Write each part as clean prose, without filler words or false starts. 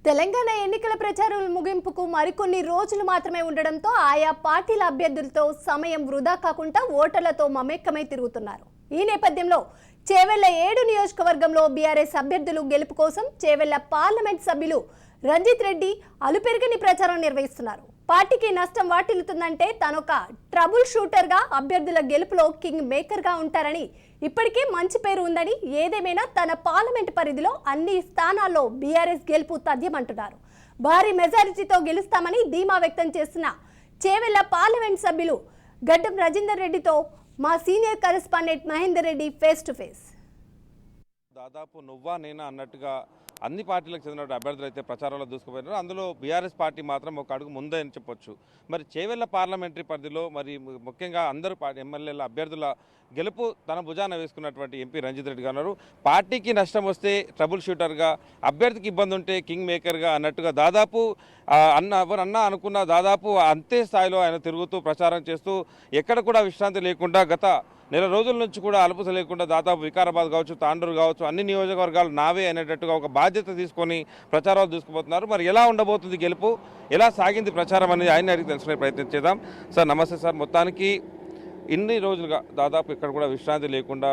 తెలంగాణ ఎన్నికల ప్రచారం ముగింపుకు మరికొన్ని రోజులు మాత్రమే ఉండడంతో ఆయా పార్టీల అభ్యర్థులతో సమయం వృధా కాకుండా ఓటర్లతో మమేకమై తిరుగుతున్నారు. ఈ నేపథ్యంలో చేవెళ్ల 7 నియోజకవర్గంలో బీఆర్ఎస్ అభ్యర్థులు గెలుపు కోసం చేవెళ్ల పార్లమెంట్ సభ్యులు రంజిత్ రెడ్డి అలుపెరగని ప్రచారం నిర్వహిస్తున్నారు. పార్టీకి నష్టం వాటిల్లుతుందంటే తనొక ట్రబుల్ షూటర్ గా అభ్యర్థుల గెలుపులో కింగ్ మేకర్ గా ఉంటారని, ఇప్పటికే మంచి పేరు ఉందని, ఏదేమైనా తన పార్లమెంట్ పరిధిలో అన్ని స్థానాల్లో బీఆర్ఎస్ గెలుపు తథ్యమంటున్నారు. భారీ మెజారిటీతో గెలుస్తామని ధీమా వ్యక్తం చేస్తున్న చేవెళ్ల పార్లమెంట్ సభ్యులు గడ్డం రాజేందర్ రెడ్డితో మా senior correspondent Mahender Reddy face to face. దాదాపు నువ్వా నేనా అన్నట్టుగా అన్ని పార్టీలకు చెందిన అభ్యర్థులు అయితే ప్రచారంలో దూసుకుపోయినారు. అందులో బీఆర్ఎస్ పార్టీ మాత్రం ఒక అడుగు ముందే అని చెప్పొచ్చు. మరి చేవెళ్ల పార్లమెంటరీ పరిధిలో మరి ముఖ్యంగా అందరూ ఎమ్మెల్యేల అభ్యర్థుల గెలుపు తన భుజాన వేసుకున్నటువంటి ఎంపీ రంజిత్ రెడ్డి గారు పార్టీకి నష్టం వస్తే ట్రబుల్ షూటర్గా, అభ్యర్థికి ఇబ్బంది ఉంటే కింగ్ మేకర్గా అన్నట్టుగా దాదాపు ఎవరన్నా అనుకున్న దాదాపు అంతే స్థాయిలో ఆయన తిరుగుతూ ప్రచారం చేస్తూ ఎక్కడ కూడా విశ్రాంతి లేకుండా గత నెల రోజుల నుంచి కూడా అలుపుస లేకుండా దాదాపు వికారాబాద్ కావచ్చు, తాండూరు కావచ్చు, అన్ని నియోజకవర్గాలు నావే అనేటట్టుగా ఒక బాధ్యత తీసుకొని ప్రచారాలు తీసుకుపోతున్నారు. మరి ఎలా ఉండబోతుంది గెలుపు, ఎలా సాగింది ప్రచారం అనేది ఆయన అడిగి తెలుసుకునే ప్రయత్నం చేద్దాం. సార్ నమస్తే సార్. మొత్తానికి ఇన్ని రోజులుగా దాదాపు ఇక్కడ కూడా విశ్రాంతి లేకుండా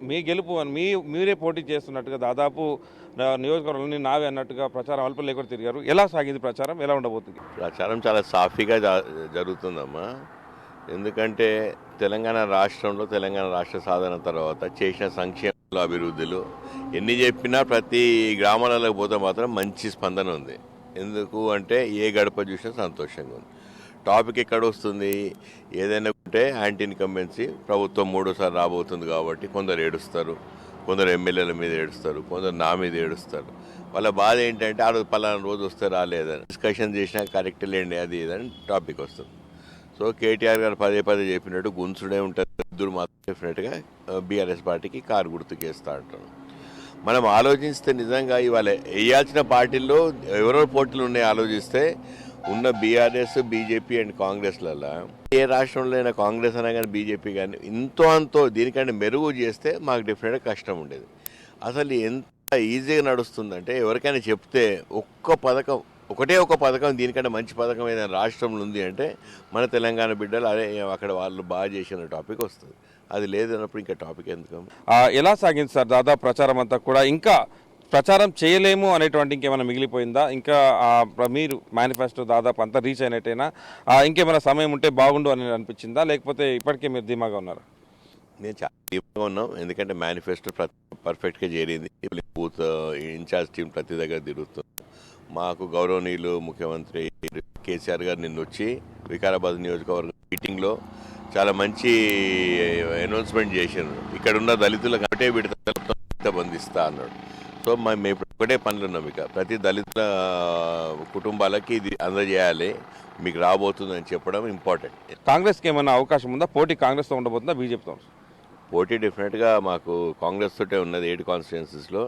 మీ గెలుపు మీరే పోటీ చేస్తున్నట్టుగా దాదాపు నియోజకవర్గాలన్నీ నావే అన్నట్టుగా ప్రచారం అలుపు లేకుండా తిరిగారు. ఎలా సాగింది ప్రచారం, ఎలా ఉండబోతుంది? ప్రచారం చాలా సాఫీగా జరుగుతుందమ్మా. ఎందుకంటే తెలంగాణ రాష్ట్రంలో తెలంగాణ రాష్ట్ర సాధన తర్వాత చేసిన సంక్షేమ అభివృద్ధులు ఎన్ని చెప్పినా ప్రతి గ్రామాలకు పోతే మాత్రం మంచి స్పందన ఉంది. ఎందుకు అంటే ఏ గడప చూసినా సంతోషంగా ఉంది. టాపిక్ ఎక్కడ వస్తుంది, ఏదైనా ఉంటే యాంటీ ఇన్కంబెన్సీ ప్రభుత్వం 3సారి రాబోతుంది కాబట్టి కొందరు ఏడుస్తారు, కొందరు ఎమ్మెల్యేల మీద ఏడుస్తారు, కొందరు నా మీద ఏడుస్తారు. వాళ్ళ బాధ ఏంటంటే ఆ రోజు పలానా రోజు వస్తే రాలేదని డిస్కషన్ చేసినా కరెక్ట్ లేండి అది ఇదని టాపిక్ వస్తుంది. సో కేటీఆర్ గారు పదే చెప్పినట్టు గుంచుడే ఉంటుంది, ఇద్దరు మాత్రం డెఫినెట్గా బీఆర్ఎస్ పార్టీకి కారు గుర్తుకేస్తా అంటారు. మనం ఆలోచిస్తే నిజంగా ఇవాళ వేయాల్సిన పార్టీల్లో ఎవరెవరు పోటీలు ఉన్నాయి ఆలోచిస్తే ఉన్న బీఆర్ఎస్, బీజేపీ అండ్ కాంగ్రెస్లలో ఏ రాష్ట్రంలో అయినా కాంగ్రెస్ అన్నా కానీ బీజేపీ కానీ అంతో దీనికంటే మెరుగు చేస్తే మాకు డెఫినెట్గా కష్టం ఉండేది. అసలు ఎంత ఈజీగా నడుస్తుందంటే ఎవరికైనా చెప్తే ఒకటే ఒక పథకం దీనికంటే మంచి పథకం ఏదైనా రాష్ట్రంలో ఉంది అంటే మన తెలంగాణ బిడ్డలు అదే అక్కడ వాళ్ళు బాగా చేసిన టాపిక్ వస్తుంది. అది లేదన్నప్పుడు ఇంకా టాపిక్ ఎందుకు? ఎలా సాగింది సార్ దాదాపు ప్రచారం అంతా కూడా? ఇంకా ప్రచారం చేయలేము అనేటువంటి ఇంకేమైనా మిగిలిపోయిందా? ఇంకా మీరు మేనిఫెస్టో దాదాపు అంతా రీచ్ అయినట్టేనా? ఇంకేమైనా సమయం ఉంటే బాగుండు అని అనిపించిందా, లేకపోతే ఇప్పటికే మీరు ధీమాగా ఉన్నారా? నేను చాలా ధీమాగా ఉన్నాం. ఎందుకంటే మేనిఫెస్టో పర్ఫెక్ట్గా చేరింది. బూత్ ఇన్ఛార్జ్ టీం ప్రతి దగ్గర తిరుగుతుంది. మాకు గౌరవనీయులు ముఖ్యమంత్రి కేసీఆర్ గారు నిన్న వచ్చి వికారాబాద్ నియోజకవర్గ మీటింగ్లో చాలా మంచి అనౌన్స్మెంట్ చేశారు. ఇక్కడ ఉన్న దళితులకు ఒకటే విడత బంధిస్తా అన్నాడు. సో మేము ఇప్పుడు ఒకటే పనులు ఉన్నాం. ఇక ప్రతి దళితుల కుటుంబాలకి ఇది అందజేయాలి, మీకు రాబోతుందని చెప్పడం ఇంపార్టెంట్. కాంగ్రెస్కి ఏమైనా అవకాశం ఉందా? పోటీ కాంగ్రెస్తో ఉండబోతుందా, బీజేపీతో? పోటీ డెఫినెట్గా మాకు కాంగ్రెస్ తోటే ఉన్నది 7 కాన్స్టిట్యున్సీస్లో.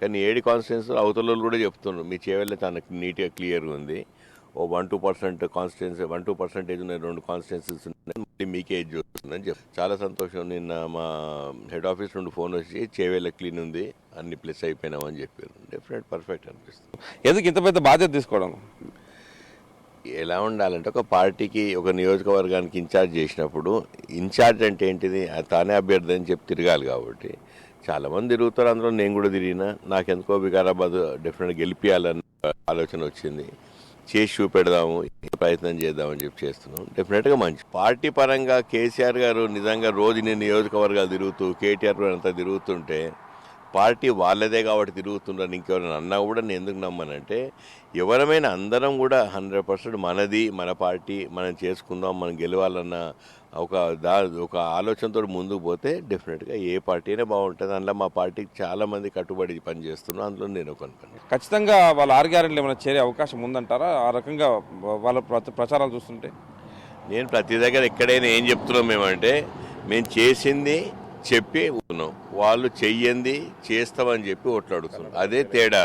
కానీ 7 కాన్స్టిట్యున్సీలో అవతల కూడా చెప్తున్నారు మీ చేవెళ్ళ తనకు నీట్గా క్లియర్గా ఉంది. ఓ 1-2% కాన్స్టిట్యున్సీ 1-2% ఉన్నాయి, 2 కాన్స్టిట్యున్సీస్ ఉన్నాయి, మళ్ళీ మీకే ఏజ్ వస్తుందని చెప్పి చాలా సంతోషం. నిన్న మా హెడ్ ఆఫీస్ నుండి ఫోన్ వచ్చి చేవెళ్ళ క్లీన్ ఉంది, అన్ని ప్లస్ అయిపోయినామని చెప్పారు. డెఫినెట్ పర్ఫెక్ట్ అనిపిస్తుంది. ఎందుకు ఇంత పెద్ద బాధ్యత తీసుకోవడం? ఎలా ఉండాలంటే ఒక పార్టీకి ఒక నియోజకవర్గానికి ఇన్ఛార్జ్ చేసినప్పుడు ఇన్ఛార్జ్ అంటే ఏంటిది, తానే అభ్యర్థి అని చెప్పి తిరగాలి. కాబట్టి చాలామంది తిరుగుతారు, అందులో నేను కూడా తిరిగినా. నాకెందుకో వికారాబాద్ డెఫినెట్గా గెలిపించాలన్న ఆలోచన వచ్చింది. చేసి చూపెడదాము, ప్రయత్నం చేద్దామని చెప్పి చేస్తున్నాం. డెఫినెట్గా మంచి పార్టీ పరంగా కేసీఆర్ గారు నిజంగా రోజు నేను నియోజకవర్గాలు తిరుగుతూ కేటీఆర్ అంతా తిరుగుతుంటే పార్టీ వాళ్ళదే కాబట్టి తిరుగుతుండ్రని ఇంకెవరైనా అన్నా కూడా నేను ఎందుకు నమ్మనంటే ఎవరమైనా అందరం కూడా 100% మనది, మన పార్టీ, మనం చేసుకుందాం, మనం గెలవాలన్న ఒక ఆలోచనతో ముందుకు పోతే డెఫినెట్గా ఏ పార్టీ అయినా బాగుంటుంది. అందులో మా పార్టీకి చాలామంది కట్టుబడి పనిచేస్తున్నాం, అందులో నేను ఒక పని. ఖచ్చితంగా వాళ్ళ 6 గ్యారెంటీలు ఏమైనా చేరే అవకాశం ఉందంటారా? ఆ రకంగా వాళ్ళ ప్రచారాలు చూస్తుంటే నేను ప్రతి దగ్గర ఎక్కడైనా ఏం చెప్తున్నాం మేమంటే మేము చేసింది చెప్పి ఉన్నాం, వాళ్ళు చెయ్యంది చేస్తామని చెప్పి ఓట్లాడుతున్నాం, అదే తేడా.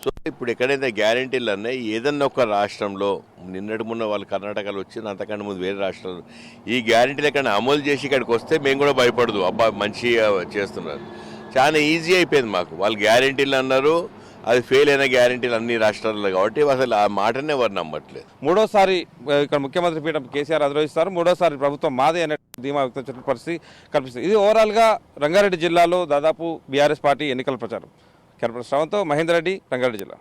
సో ఇప్పుడు ఎక్కడైతే గ్యారెంటీలు అన్నాయి ఏదన్నా ఒక రాష్ట్రంలో నిన్నటి మొన్న వాళ్ళు కర్ణాటకలో వచ్చింది, అంతకంటే ముందు వేరే రాష్ట్రాలు ఈ గ్యారెంటీలు ఎక్కడ అమలు చేసి ఇక్కడికి వస్తే మేము కూడా భయపడదు, అబ్బా మంచిగా చేస్తున్నారు. చాలా ఈజీ అయిపోయింది మాకు. వాళ్ళు గ్యారెంటీలు అన్నారు, అది ఫెయిల్ అయిన గ్యారంటీలు అన్ని రాష్ట్రాల్లో కాబట్టి అసలు ఆ మాటనే ఎవరు నమ్మట్లేదు. మూడోసారి ఇక్కడ ముఖ్యమంత్రి పీఠం కేసీఆర్ అధిరోహిస్తారు, మూడోసారి ప్రభుత్వం మాదే అనే ధీమా వ్యక్తం చేసిన పరిస్థితి కనిపిస్తుంది. ఇది ఓవరాల్గా రంగారెడ్డి జిల్లాలో దాదాపు బీఆర్ఎస్ పార్టీ ఎన్నికల ప్రచారం. కెమెరా శ్రవంతో మహేందర్ రెడ్డి, రంగారెడ్డి జిల్లా.